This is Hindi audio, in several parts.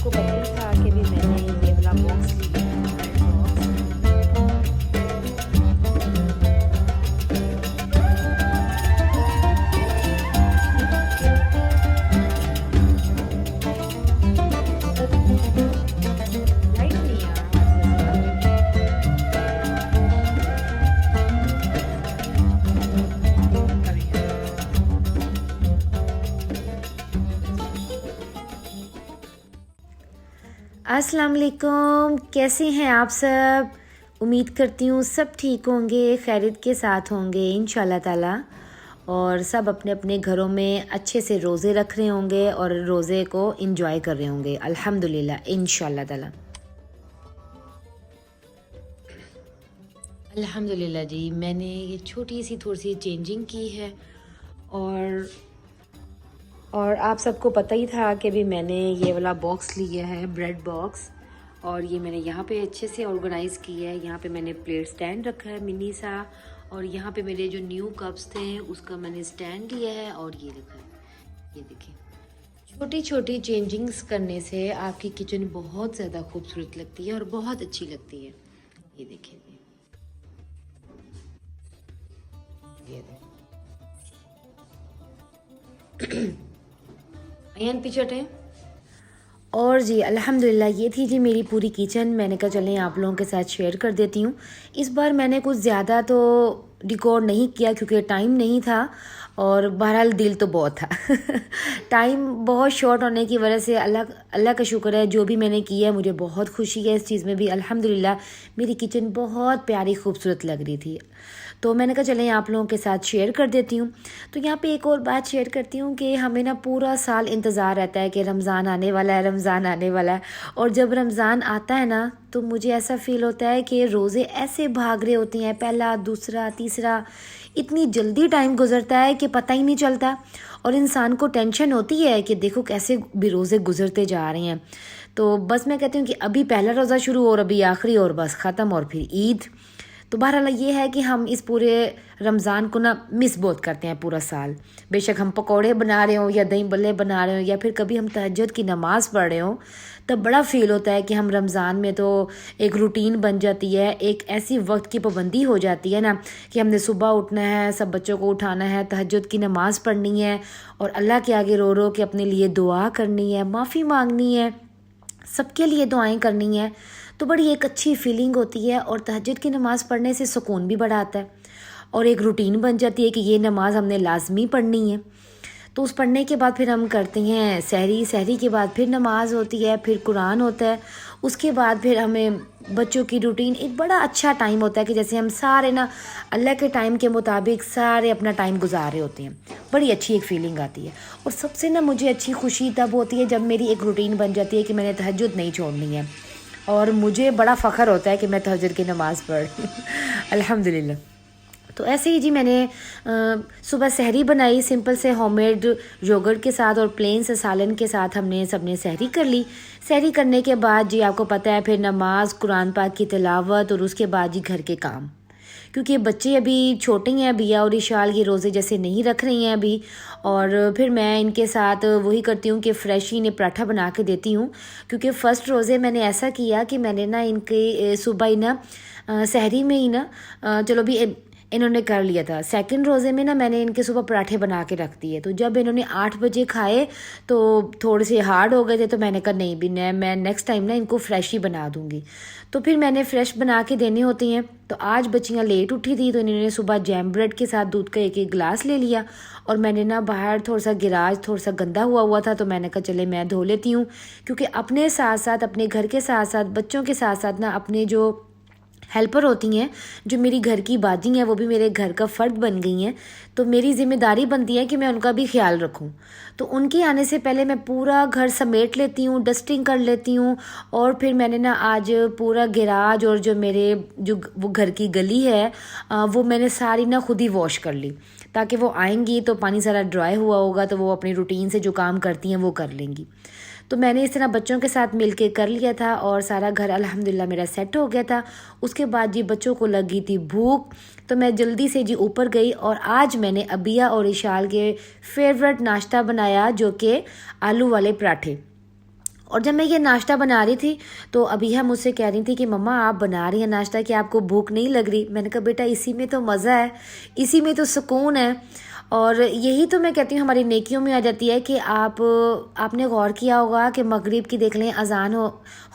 आपको पता ही था कि भी मैंने ये वाला बॉक्स लिया है, ब्रेड बॉक्स। लाइट नहीं है आज अस्सलाम वालेकुम, कैसे हैं आप सब। उम्मीद करती हूँ सब ठीक होंगे, खैरियत के साथ होंगे इंशाल्लाह ताला। और सब अपने अपने घरों में अच्छे से रोज़े रख रहे होंगे और रोज़े को इंजॉय कर रहे होंगे अल्हम्दुलिल्लाह इंशाल्लाह ताला। अल्हम्दुलिल्लाह जी, मैंने ये छोटी सी थोड़ी सी चेंजिंग की है। और आप सबको पता ही था कि भी मैंने ये वाला बॉक्स लिया है, ब्रेड बॉक्स। और ये मैंने यहाँ पे अच्छे से ऑर्गेनाइज़ किया है। यहाँ पे मैंने प्लेट स्टैंड रखा है मिनी सा, और यहाँ पे मेरे जो न्यू कप्स थे उसका मैंने स्टैंड लिया है और ये रखा है। ये देखिए, छोटी छोटी चेंजिंग्स करने से आपकी किचन बहुत ज़्यादा खूबसूरत लगती है और बहुत अच्छी लगती है। ये देखिए, ये देखिए अयन पीछे हटें। और जी अल्हम्दुलिल्लाह, ये थी जी मेरी पूरी किचन। मैंने कहा चलें आप लोगों के साथ शेयर कर देती हूँ। इस बार मैंने कुछ ज़्यादा तो डिकोर नहीं किया क्योंकि टाइम नहीं था, और बहरहाल दिल तो बहुत था टाइम बहुत शॉर्ट होने की वजह से अल्लाह अल्लाह का शुक्र है, जो भी मैंने किया है मुझे बहुत खुशी है इस चीज़ में भी अल्हम्दुलिल्लाह। मेरी किचन बहुत प्यारी खूबसूरत लग रही थी, तो मैंने कहा चलें आप लोगों के साथ शेयर कर देती हूँ। तो यहाँ पे एक और बात शेयर करती हूँ कि हमें ना पूरा साल इंतज़ार रहता है कि रमज़ान आने वाला है, रमज़ान आने वाला है। और जब रमज़ान आता है ना तो मुझे ऐसा फ़ील होता है कि रोज़े ऐसे भाग रहे होते हैं, पहला दूसरा तीसरा, इतनी जल्दी टाइम गुजरता है कि पता ही नहीं चलता। और इंसान को टेंशन होती है कि देखो कैसे भी रोज़े गुजरते जा रहे हैं। तो बस मैं कहती हूँ कि अभी पहला रोज़ा शुरू और अभी आखिरी और बस ख़त्म और फिर ईद। तो बहरहाल ये है कि हम इस पूरे रमज़ान को ना मिस बहुत करते हैं पूरा साल। बेशक हम पकौड़े बना रहे हों या दही बल्ले बना रहे हों या फिर कभी हम तहज्जुद की नमाज़ पढ़ रहे हों, तब बड़ा फ़ील होता है कि हम रमज़ान में तो एक रूटीन बन जाती है, एक ऐसी वक्त की पाबंदी हो जाती है ना कि हमने सुबह उठना है, सब बच्चों को उठाना है, तहज्जुद की नमाज़ पढ़नी है और अल्लाह के आगे रो रो के अपने लिए दुआ करनी है, माफ़ी मांगनी है, सबके लिए दुआएं करनी है। तो बड़ी एक अच्छी फीलिंग होती है और तहज्जुद की नमाज़ पढ़ने से सुकून भी बड़ा आता है और एक रूटीन बन जाती है कि ये नमाज़ हमने लाजमी पढ़नी है। तो उस पढ़ने के बाद फिर हम करते हैं सहरी, सहरी के बाद फिर नमाज़ होती है, फिर कुरान होता है, उसके बाद फिर हमें बच्चों की रूटीन। एक बड़ा अच्छा टाइम होता है कि जैसे हम सारे ना अल्लाह के टाइम के मुताबिक सारे अपना टाइम गुजार रहे होते हैं। बड़ी अच्छी एक फीलिंग आती है। और सबसे ना मुझे अच्छी खुशी तब होती है जब मेरी एक रूटीन बन जाती है कि मैंने तहज्जुद नहीं छोड़नी है, और मुझे बड़ा फ़ख्र होता है कि मैं तहज्जुद की नमाज़ पढ़ अल्हम्दुलिल्लाह। तो ऐसे ही जी मैंने सुबह सहरी बनाई सिंपल से होममेड योगर्ट के साथ और प्लेन से सालन के साथ हमने सबने सहरी कर ली। सहरी करने के बाद जी आपको पता है फिर नमाज, कुरान पाक की तिलावत और उसके बाद जी घर के काम, क्योंकि बच्चे अभी छोटे हैं, बिया और इशाल ये रोज़े जैसे नहीं रख रही हैं अभी। और फिर मैं इनके साथ वही करती हूँ कि फ़्रेश ही इन्हें पराठा बना के देती हूँ, क्योंकि फ़र्स्ट रोज़े मैंने ऐसा किया कि मैंने ना इनके सुबह ही ना सहरी में ही ना चलो भी इन्होंने कर लिया था। सेकंड रोज़े में ना मैंने इनके सुबह पराठे बना के रख दिए, तो जब इन्होंने 8 बजे खाए तो थोड़े से हार्ड हो गए थे, तो मैंने कहा नहीं भी मैं नेक्स्ट टाइम ना इनको फ्रेश ही बना दूँगी। तो फिर मैंने फ्रेश बना के देने होती हैं। तो आज बच्चियाँ लेट उठी थी तो इन्होंने सुबह जैम ब्रेड के साथ दूध का एक एक गिलास ले लिया, और मैंने ना बाहर थोड़ा सा गिराज थोड़ा सा गंदा हुआ हुआ था, तो मैंने कहा चले मैं धो लेती हूँ, क्योंकि अपने साथ साथ अपने घर के साथ साथ बच्चों के साथ साथ ना अपने जो हेल्पर होती हैं, जो मेरी घर की बाजी हैं, वो भी मेरे घर का फ़र्द बन गई हैं। तो मेरी ज़िम्मेदारी बनती है कि मैं उनका भी ख्याल रखूं। तो उनके आने से पहले मैं पूरा घर समेट लेती हूँ, डस्टिंग कर लेती हूँ। और फिर मैंने ना आज पूरा गैराज और जो मेरे जो वो घर की गली है वो मैंने सारी ना खुद ही वॉश कर ली, ताकि वो आएंगी तो पानी सारा ड्राई हुआ होगा तो वो अपनी रूटीन से जो काम करती हैं वो कर लेंगी। तो मैंने इस तरह बच्चों के साथ मिलके कर लिया था और सारा घर अल्हम्दुलिल्लाह मेरा सेट हो गया था। उसके बाद जी बच्चों को लगी थी भूख, तो मैं जल्दी से जी ऊपर गई और आज मैंने अबिया और इशाल के फेवरेट नाश्ता बनाया, जो कि आलू वाले पराठे। और जब मैं ये नाश्ता बना रही थी तो अभी हम मुझसे कह रही थी कि मम्मा आप बना रही हैं नाश्ता, कि आपको भूख नहीं लग रही? मैंने कहा बेटा इसी में तो मज़ा है, इसी में तो सुकून है। और यही तो मैं कहती हूँ हमारी नेकियों में आ जाती है कि आपने गौर किया होगा कि मगरिब की देख लें अजान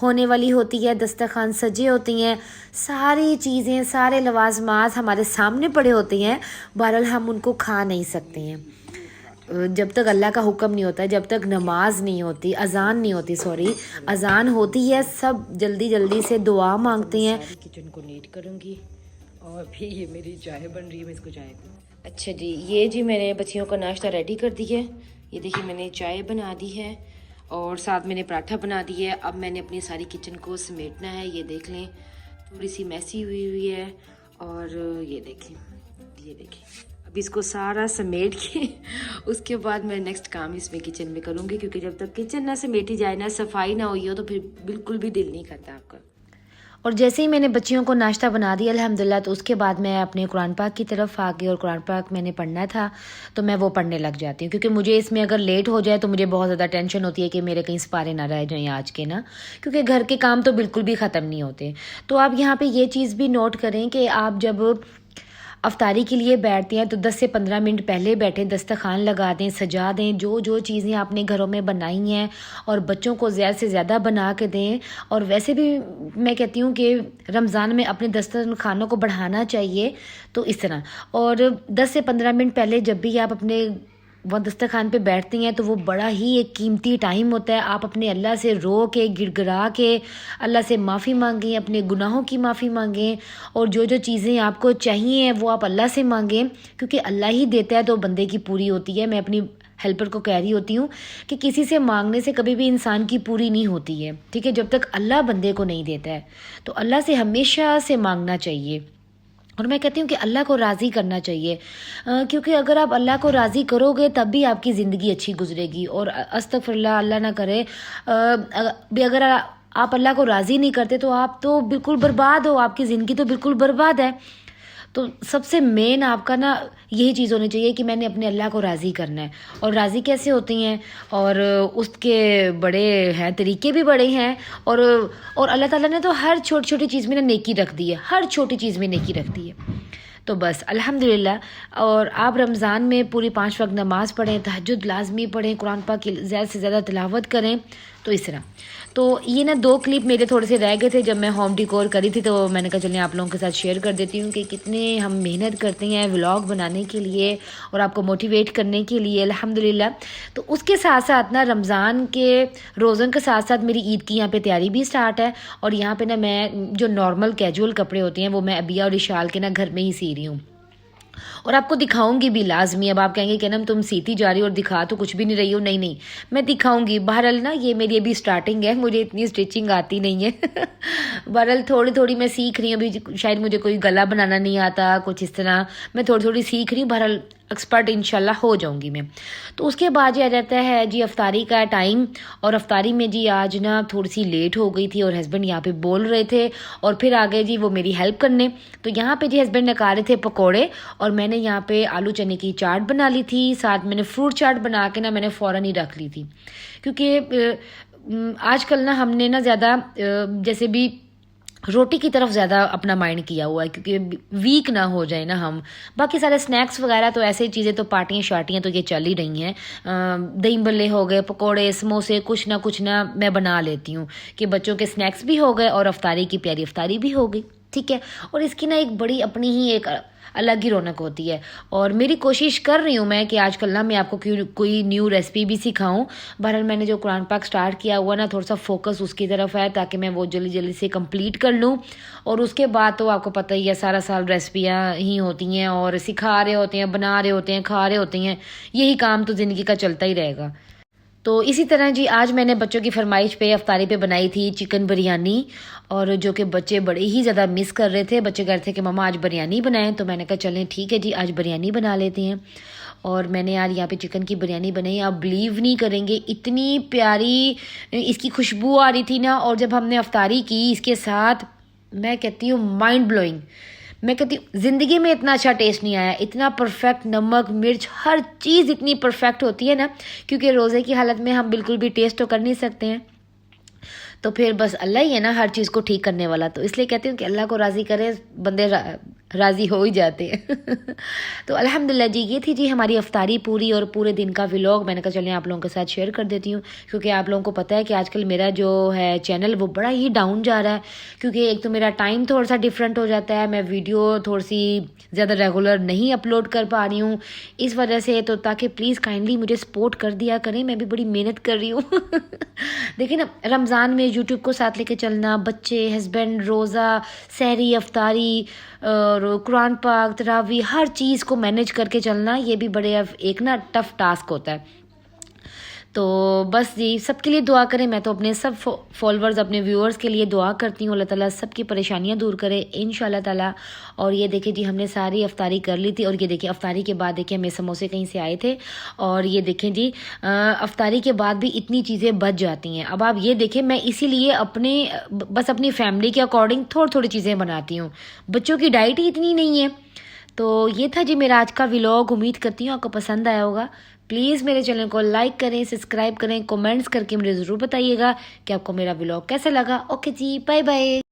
होने वाली होती है, दस्तरखान सजे होती हैं, सारी चीज़ें सारे लवाजमात हमारे सामने पड़े होते हैं, बहरहाल हम उनको खा नहीं सकते हैं जब तक अल्लाह का हुक्म नहीं होता है, जब तक नमाज नहीं होती, अजान नहीं होती, सॉरी अजान होती है, सब जल्दी जल्दी से दुआ मांगते हैं। किचन को नीट करूँगी और फिर ये मेरी चाय बन रही है, मैं इसको चाय अच्छा जी, ये जी मैंने बच्चियों का नाश्ता रेडी कर दिया है। ये देखिए मैंने चाय बना दी है और साथ मैंने पराठा बना दिया है। अब मैंने अपनी सारी किचन को समेटना है। ये देख लें थोड़ी सी मैसी हुई है और ये देखें अब इसको सारा समेट के उसके बाद मैं नेक्स्ट काम इसमें किचन में करूँगी, क्योंकि जब तक किचन ना समेटी जाए ना, सफाई ना हुई हो, तो फिर बिल्कुल भी दिल नहीं करता आपका। और जैसे ही मैंने बच्चियों को नाश्ता बना दिया अल्हम्दुलिल्लाह, तो उसके बाद मैं अपने कुरान पाक की तरफ आ गई और कुरान पाक मैंने पढ़ना था तो मैं वो पढ़ने लग जाती हूँ, क्योंकि मुझे इसमें अगर लेट हो जाए तो मुझे बहुत ज़्यादा टेंशन होती है कि मेरे कहीं सिपारे ना रह जाएँ आज के ना, क्योंकि घर के काम तो बिल्कुल भी ख़त्म नहीं होते। तो आप यहाँ पर ये चीज़ भी नोट करें कि आप जब अफ्तारी के लिए बैठते हैं तो 10 से 15 मिनट पहले बैठें, दस्तरखान लगा दें, सजा दें, जो जो चीज़ें आपने घरों में बनाई हैं और बच्चों को ज़्यादा से ज़्यादा बना के दें। और वैसे भी मैं कहती हूँ कि रमज़ान में अपने दस्तरखानों को बढ़ाना चाहिए, तो इस तरह। और 10 से 15 मिनट पहले जब भी आप अपने वह दस्तरखान पे बैठती हैं तो वो बड़ा ही एक कीमती टाइम होता है। आप अपने अल्लाह से रो के गिड़गिड़ा के अल्लाह से माफ़ी मांगें, अपने गुनाहों की माफ़ी मांगें और जो जो चीज़ें आपको चाहिए वो आप अल्लाह से मांगें, क्योंकि अल्लाह ही देता है तो बंदे की पूरी होती है। मैं अपनी हेल्पर को कह रही होती हूँ कि किसी से मांगने से कभी भी इंसान की पूरी नहीं होती है, ठीक है, जब तक अल्लाह बंदे को नहीं देता है। तो अल्लाह से हमेशा से मांगना चाहिए और मैं कहती हूँ कि अल्लाह को राज़ी करना चाहिए, क्योंकि अगर आप अल्लाह को राज़ी करोगे तब भी आपकी ज़िंदगी अच्छी गुजरेगी। और अस्तगफिरुल्लाह, अल्लाह ना करे अगर आप अल्लाह को राज़ी नहीं करते तो आप तो बिल्कुल बर्बाद हो, आपकी ज़िंदगी तो बिल्कुल बर्बाद है। तो सबसे मेन आपका ना यही चीज़ होनी चाहिए कि मैंने अपने अल्लाह को राज़ी करना है। और राज़ी कैसे होती हैं, और उसके बड़े हैं तरीके भी बड़े हैं। और अल्लाह ताला ने तो हर छोटी छोटी चीज़ में ना नेकी रख दी है, हर छोटी चीज़ में नेकी रख दी है। तो बस अल्हम्दुलिल्लाह। और आप रमज़ान में पूरी 5 वक्त नमाज़ पढ़ें, तहज्जुद लाजमी पढ़ें, कुरान पाक की ज़्यादा से ज़्यादा तिलावत करें। तो इस तरह तो ये ना 2 क्लिप मेरे थोड़े से रह गए थे जब मैं होम डिकोर करी थी, तो मैंने कहा चलिए आप लोगों के साथ शेयर कर देती हूँ कि कितने हम मेहनत करते हैं व्लॉग बनाने के लिए और आपको मोटिवेट करने के लिए अल्हम्दुलिल्लाह। तो उसके साथ साथ ना रमज़ान के रोज़ों के साथ साथ मेरी ईद की यहाँ पे तैयारी भी स्टार्ट है। और यहाँ पे ना मैं जो नॉर्मल कैजुअल कपड़े होते हैं वो मैं अबिया और इशाल के ना घर में ही सी रही हूँ और आपको दिखाऊंगी भी लाजमी। अब आप कहेंगे कि ना तुम सीती जा रही हो और दिखा तो कुछ भी नहीं रही हो, नहीं नहीं मैं दिखाऊंगी। बहरहाल ना ये मेरी अभी स्टार्टिंग है, मुझे इतनी स्टिचिंग आती नहीं है बहरहाल थोड़ी थोड़ी मैं सीख रही हूँ अभी। शायद मुझे कोई गला बनाना नहीं आता, कुछ इस तरह मैं थोड़ी थोड़ी सीख रही हूँ। बहरहाल एक्सपर्ट इंशाल्लाह हो जाऊंगी मैं। तो उसके बाद ये आ जाता है जी अफ्तारी का टाइम। और अफ्तारी में जी आज ना थोड़ी सी लेट हो गई थी और हस्बैंड यहाँ पे बोल रहे थे और फिर आ गए जी वो मेरी हेल्प करने। तो यहाँ पे जी हस्बैंड निकाल रहे थे पकोड़े और मैंने यहाँ पे आलू चने की चाट बना ली थी, साथ मैंने फ्रूट चाट बना के ना मैंने फ़ौरन ही रख ली थी, क्योंकि आजकल ना हमने ना ज़्यादा जैसे भी रोटी की तरफ ज़्यादा अपना माइंड किया हुआ है, क्योंकि वीक ना हो जाए ना हम। बाकी सारे स्नैक्स वगैरह तो ऐसे ही चीज़ें तो पार्टियाँ शार्टियाँ तो ये चल ही रही हैं। दही बल्ले हो गए, पकोड़े, समोसे, कुछ ना मैं बना लेती हूँ कि बच्चों के स्नैक्स भी हो गए और अफ्तारी की प्यारी अफ्तारी भी हो गई, ठीक है। और इसकी ना एक बड़ी अपनी ही एक अलग ही रौनक होती है। और मेरी कोशिश कर रही हूँ मैं कि आजकल ना मैं आपको कोई न्यू रेसिपी भी सिखाऊं। बहरहाल मैंने जो कुरान पाक स्टार्ट किया हुआ ना थोड़ा सा फोकस उसकी तरफ है ताकि मैं वो जल्दी जल्दी से कंप्लीट कर लूँ। और उसके बाद तो आपको पता ही है सारा साल रेसिपियाँ ही होती हैं और सिखा रहे होते हैं, बना रहे होते हैं, खा रहे होते हैं, यही काम तो ज़िंदगी का चलता ही रहेगा। तो इसी तरह जी आज मैंने बच्चों की फरमाइश पे अफ्तारी पे बनाई थी चिकन बिरयानी, और जो कि बच्चे बड़े ही ज़्यादा मिस कर रहे थे। बच्चे कह रहे थे कि मम्मा आज बिरयानी बनाएं, तो मैंने कहा चलें ठीक है जी आज बिरयानी बना लेते हैं। और मैंने यार यहाँ पे चिकन की बिरयानी बनाई, आप बिलीव नहीं करेंगे इतनी प्यारी इसकी खुशबू आ रही थी ना। और जब हमने अफ्तारी की इसके साथ, मैं कहती हूँ माइंड ब्लोइंग, मैं कहती हूँ ज़िंदगी में इतना अच्छा टेस्ट नहीं आया, इतना परफेक्ट, नमक मिर्च हर चीज़ इतनी परफेक्ट होती है ना, क्योंकि रोज़े की हालत में हम बिल्कुल भी टेस्ट तो कर नहीं सकते हैं। तो फिर बस अल्लाह ही है ना हर चीज़ को ठीक करने वाला, तो इसलिए कहती हूँ कि अल्लाह को राज़ी करे, बंदे राज़ी हो ही जाते हैं। तो अल्हम्दुलिल्लाह जी, ये थी जी हमारी अफ्तारी पूरी और पूरे दिन का व्लॉग। मैंने कहा चलें आप लोगों के साथ शेयर कर देती हूँ, क्योंकि आप लोगों को पता है कि आजकल मेरा जो है चैनल वो बड़ा ही डाउन जा रहा है, क्योंकि एक तो मेरा टाइम थोड़ा सा डिफरेंट हो जाता है, मैं वीडियो थोड़ी सी ज़्यादा रेगुलर नहीं अपलोड कर पा रही हूँ इस वजह से। तो ताकि प्लीज़ काइंडली मुझे सपोर्ट कर दिया करें, मैं भी बड़ी मेहनत कर रही हूँ। देखिए ना, रमज़ान में यूट्यूब को साथ लेके चलना, बच्चे, हस्बैंड, रोज़ा, सहरी, अफ्तारी और कुरान पाक, तरावी, हर चीज़ को मैनेज करके चलना, ये भी बड़े एक ना टफ़ टास्क होता है। तो बस जी सबके लिए दुआ करें। मैं तो अपने सब फॉलोअर्स, अपने व्यूअर्स के लिए दुआ करती हूँ, अल्लाह ताला सबकी परेशानियाँ दूर करे इंशाल्लाह ताला। और ये देखिए जी हमने सारी अफ्तारी कर ली थी, और ये देखिए अफ्तारी के बाद देखिए हमें समोसे कहीं से आए थे, और ये देखें जी अफ्तारी के बाद भी इतनी चीज़ें बच जाती हैं। अब आप ये देखें, मैं इसीलिए अपने बस अपनी फैमिली के अकॉर्डिंग थोड़ी थोड़ी चीज़ें बनाती हूँ, बच्चों की डाइट ही इतनी नहीं है। तो ये था जी मेरा आज का व्लॉग, उम्मीद करती हूँ आपको पसंद आया होगा। प्लीज़ मेरे चैनल को लाइक करें, सब्सक्राइब करें, कमेंट्स करके मुझे ज़रूर बताइएगा कि आपको मेरा व्लॉग कैसा लगा। ओके जी, बाय बाय।